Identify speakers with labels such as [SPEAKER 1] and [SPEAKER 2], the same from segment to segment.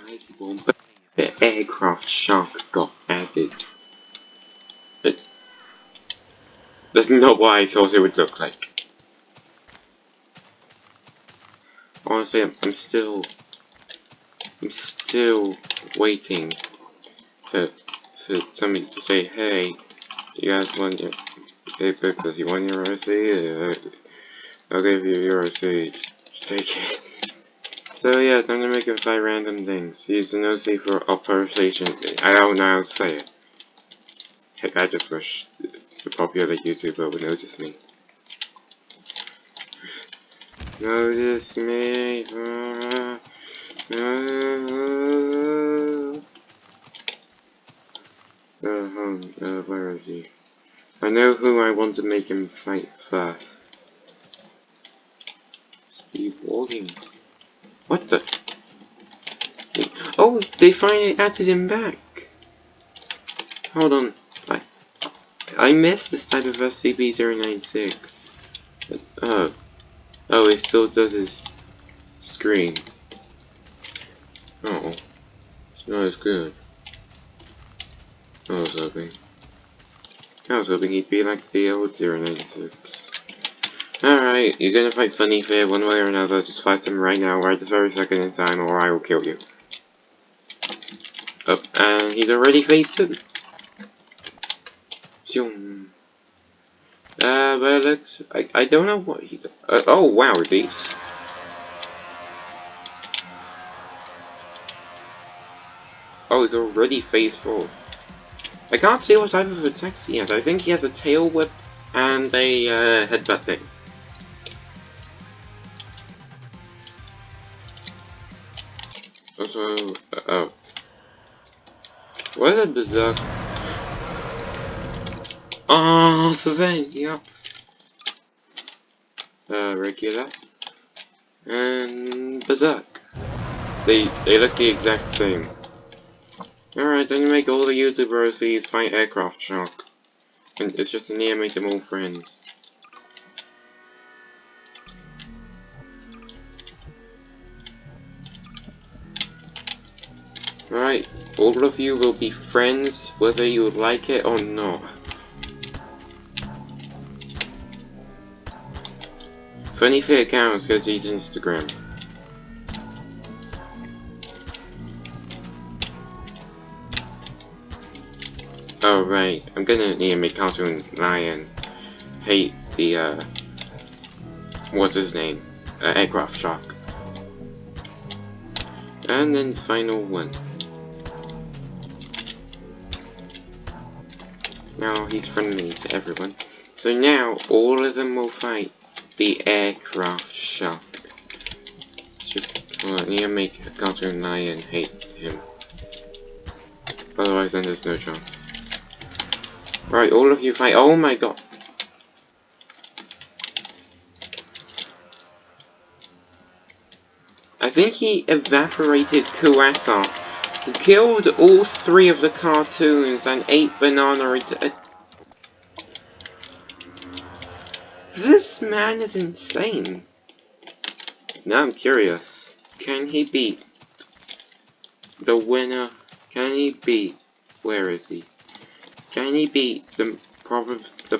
[SPEAKER 1] mighty bomb, but the aircraft shark got added. But that's not what I thought it would look like. Honestly, I'm still waiting for somebody to say, hey, you guys want your, hey, because you want your OC? I'll give you your OC, just take it. So yeah, time to make him fight random things. Use an OC for operation. I don't know how to say it. Heck, I just wish the popular YouTuber would notice me. Notice me. Where is he? I know who I want to make him fight first. Steve Walking. What the? Oh, they finally added him back. Hold on. I missed this type of SCP-096. But, oh, it still does his scream. Oh, it's not as good. I was hoping he'd be like the old 096. Alright, you're gonna fight Funny Fair one way or another. Just fight him right now, right this very second in time, or I will kill you. Oh, and he's already phase 2. But looks, I don't know what he does. Oh wow, these. Oh, he's already phase 4. I can't see what type of attacks he has. I think he has a tail whip and a headbutt thing. Also, oh. What is a berserk? Oh, Sylvania. Regular. And berserk. They look the exact same. Alright, then you make all the YouTuber OCs fight aircraft shark. And it's just an make them all friends. Right, all of you will be friends whether you like it or not. Funny Fair counts because he's Instagram. Oh right, I'm gonna need to make Cartoon Lion hate the what's his name? Aircraft shark. And then final one. Now he's friendly to everyone. So now all of them will fight the aircraft shark. It's just I need to make a Cartoon Lion hate him. Otherwise then there's no chance. Right, all of you fight. Oh my god. I think he evaporated Kuasa, who killed all 3 of the cartoons and ate banana. This man is insane. Now I'm curious. Can he beat the winner? Can he beat? Where is he? Can he beat the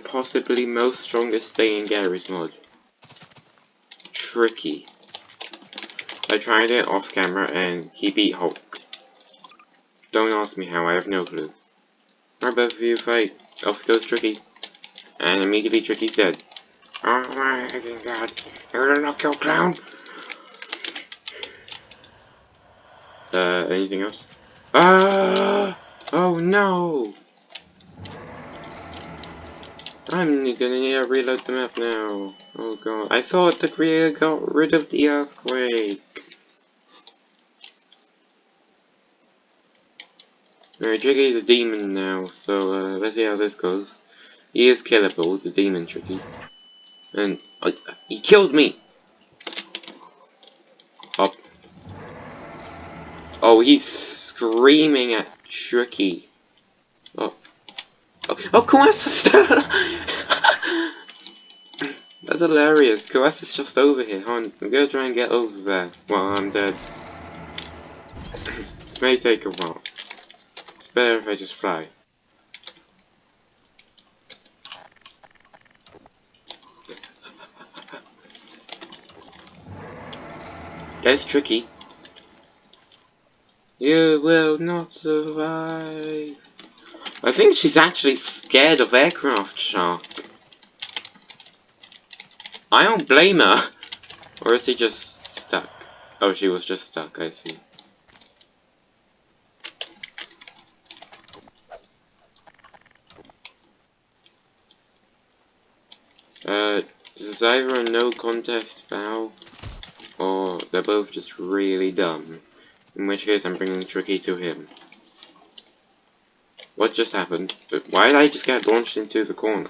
[SPEAKER 1] possibly most strongest thing in Gary's mod? Tricky. I tried it off camera and he beat Hulk. Don't ask me how, I have no clue. Alright, both of you fight. Off goes Tricky. And immediately Tricky's dead. Oh my fucking god. You're gonna not kill Clown! Anything else? Oh no! I'm gonna need to reload the map now. Oh god. I thought the creator got rid of the earthquake. Alright, Tricky's a demon now, so let's see how this goes. He is killable, the demon Tricky. And he killed me! Up. Oh, he's screaming at Tricky. Oh, Kuasa's That's hilarious. Kuasa's just over here. Hold on, I'm gonna try and get over there while I'm dead. This may take a while. It's better if I just fly. That's tricky. You will not survive. I think she's actually scared of aircraft shark. I don't blame her. Or is he just stuck? Oh, she was just stuck, I see. This is either a no contest bow, or they're both just really dumb. In which case, I'm bringing Tricky to him. What just happened? But why did I just get launched into the corner?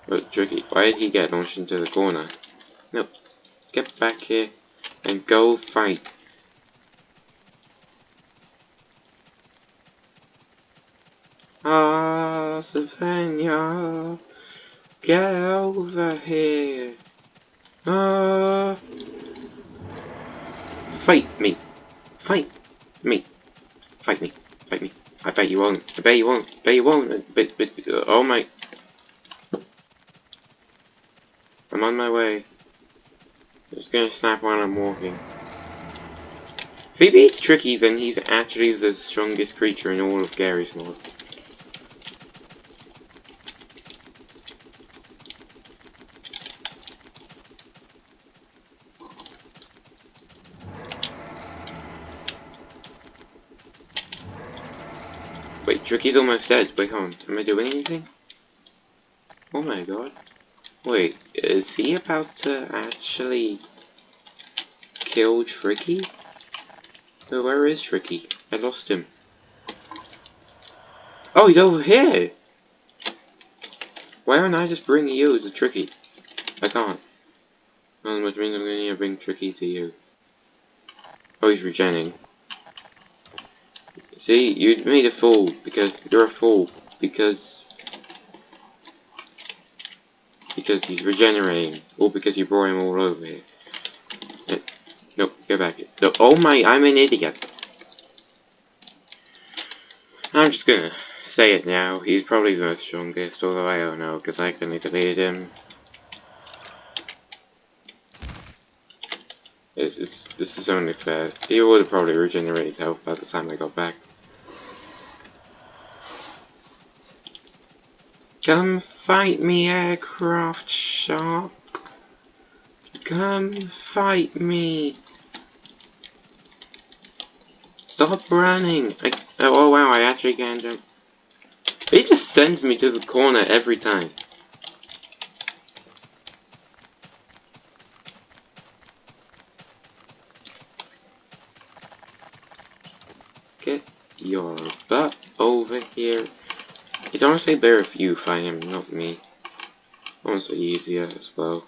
[SPEAKER 1] But Tricky, why did he get launched into the corner? No, get back here and go fight. Ah, Savannah, get over here. Ah, fight me, fight me, fight me, fight me. I bet you won't. I bet you won't. I bet you won't. But oh my. I'm on my way. I'm just gonna snap while I'm walking. If he beats Tricky, then he's actually the strongest creature in all of Gary's mod. Wait, Tricky's almost dead. Wait, hold on. Am I doing anything? Oh my god. Wait, is he about to actually kill Tricky? Oh, where is Tricky? I lost him. Oh, he's over here! Why don't I just bring you to Tricky? I can't. Well, which means I'm gonna need to bring Tricky to you. Oh, he's regenning. See, you made a fool, because you're a fool, because he's regenerating, or because you brought him all over here. Nope, go back. No, oh my, I'm an idiot. I'm just gonna say it now, he's probably the most strongest, although I don't know, because I accidentally deleted him. This is only fair. He would have probably regenerated health by the time I got back. Come fight me, aircraft shark. Come fight me. Stop running. Oh wow, I actually can jump. He just sends me to the corner every time. Get your butt over here. It's honestly better if you fight him, not me. Honestly easier as well.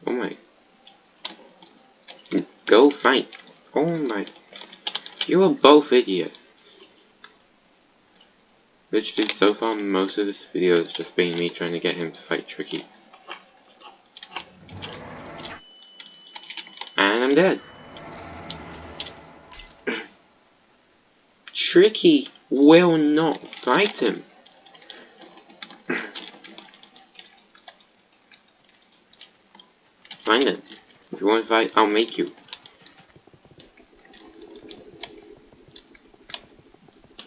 [SPEAKER 1] Oh my. Go fight. Oh my. You are both idiots. Literally, so far, most of this video has just been me trying to get him to fight Tricky. And I'm dead. Tricky will not fight him. Find him. If you want to fight, I'll make you.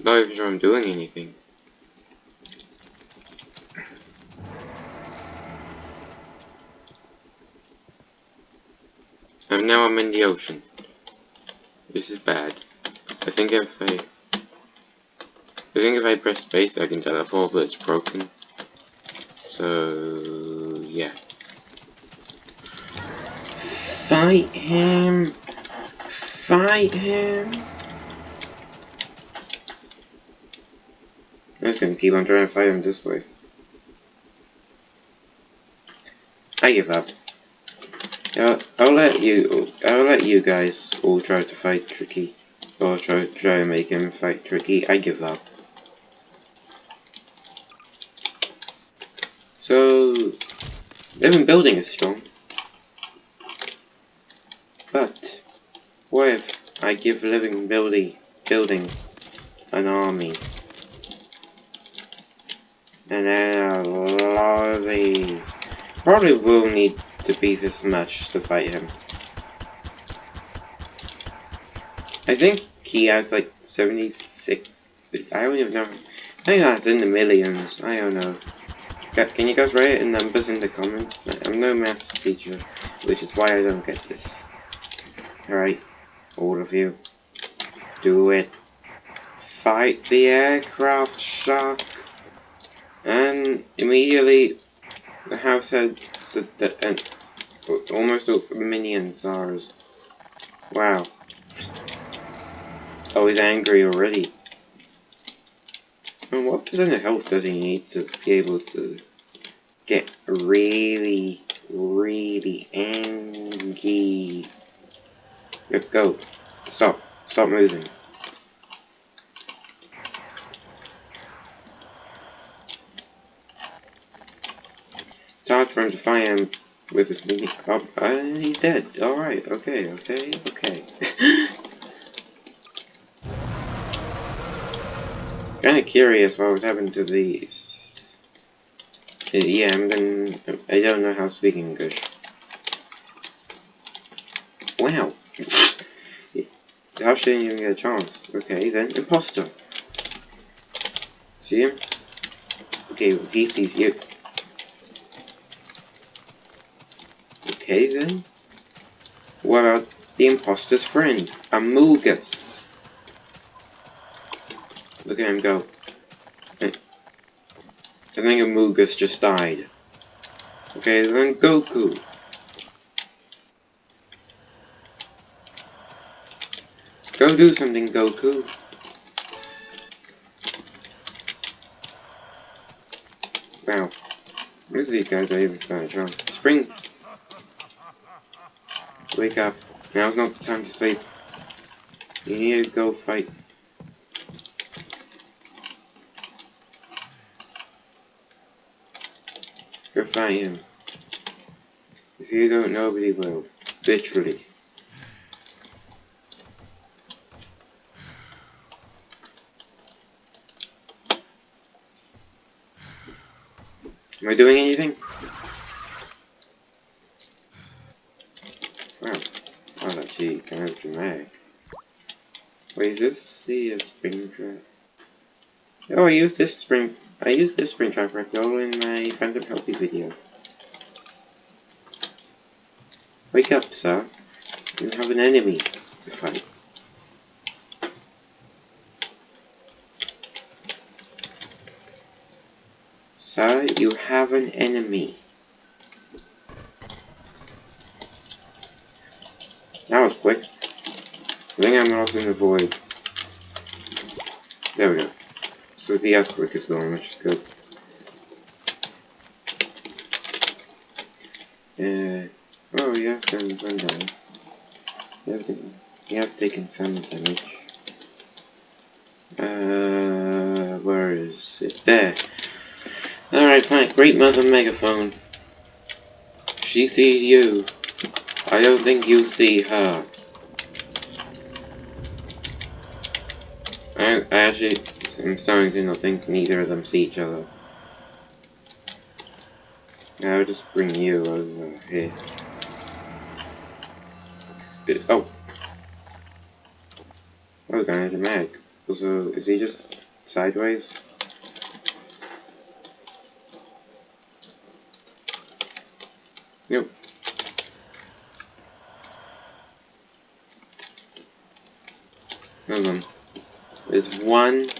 [SPEAKER 1] Not even sure I'm doing anything. And now I'm in the ocean. This is bad. I think if I press space I can teleport, but it's broken. So yeah. Fight him! Fight him! I'm just gonna keep on trying to fight him this way. I give up. I'll let you guys all try to fight Tricky, or try to make him fight Tricky. I give up. So, even building is strong. But what if I give living building an army? And then a lot of these. Probably will need to be this much to fight him. I think he has like 76. I don't even know. I think that's in the millions. I don't know. Can you guys write it in numbers in the comments? I'm no maths teacher, which is why I don't get this. Alright, all of you. Do it. Fight the aircraft shark. And immediately the house heads and almost all the minions are. Wow. Oh, he's angry already. And what percent of health does he need to be able to get really, really angry? Go. Stop. Stop moving. It's hard for him to find him with his mini. Oh, he's dead. Alright, okay. Kinda curious what would happen to these. Yeah, I don't know how to speak English. Wow. How should he even get a chance? Okay, then imposter. See him? Okay, well, he sees you. Okay then. What about the imposter's friend, Amogus? Look at him go. I think Amogus just died. Okay, then Goku. Go do something, Goku. Wow. Most of these guys are even starting strong. Spring! Wake up. Now's not the time to sleep. You need to go fight. Go fight him. If you don't, nobody will. Literally. Am I doing anything? Wow. Oh, that's actually kind of dramatic. Wait, is this the spring trap? Oh, I used this spring trap rectangle in my Phantom Healthy video. Wake up, sir. You have an enemy to fight. Sir, you have an enemy. That was quick. I think I'm lost in the void. There we go. So the earthquake is gone, which is good. Oh, he has done one down. He has taken some damage. Where is it? There. Alright, fine. Great Mother Megaphone. She sees you. I don't think you see her. I actually am starting to not think neither of them see each other. I'll just bring you over here. Oh! Oh, kind of dramatic. Also, is he just sideways? Nope. Hold on. There's one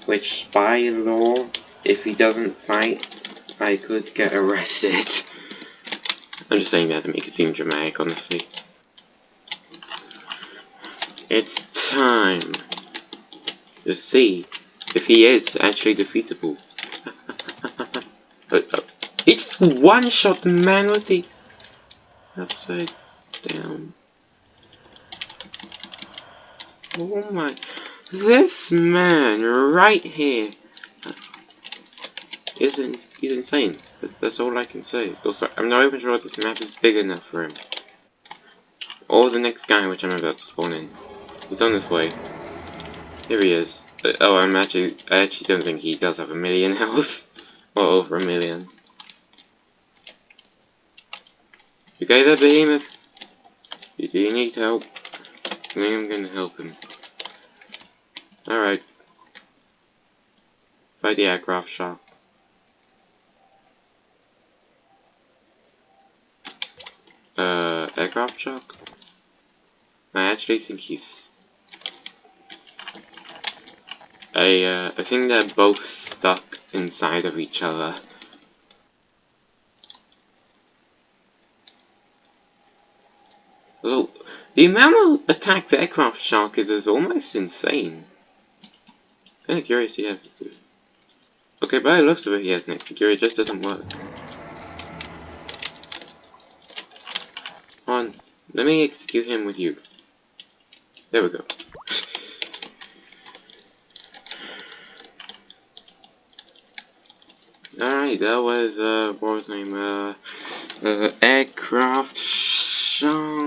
[SPEAKER 1] which by law, if he doesn't fight, I could get arrested. I'm just saying that to make it seem dramatic, honestly. It's time to see if he is actually defeatable. It's one-shot man with the upside down. Oh my. This man right here he's insane. That's all I can say. Also, I'm not even sure this map is big enough for him. Or the next guy, which I'm about to spawn in. He's on his way. Here he is. Oh, I actually don't think he does have 1,000,000 health. Or over 1,000,000. You guys are behemoth. Do you need help? I think I'm gonna help him. Alright. Fight the aircraft shark. Aircraft shark? I actually think he's... I think they're both stuck inside of each other. Well, the amount of attacks aircraft shark is almost insane. Kinda curious he has... Okay, by the looks of it he has an execute, it just doesn't work. Hold on, let me execute him with you. There we go. Alright, that was, what was his name, aircraft shark.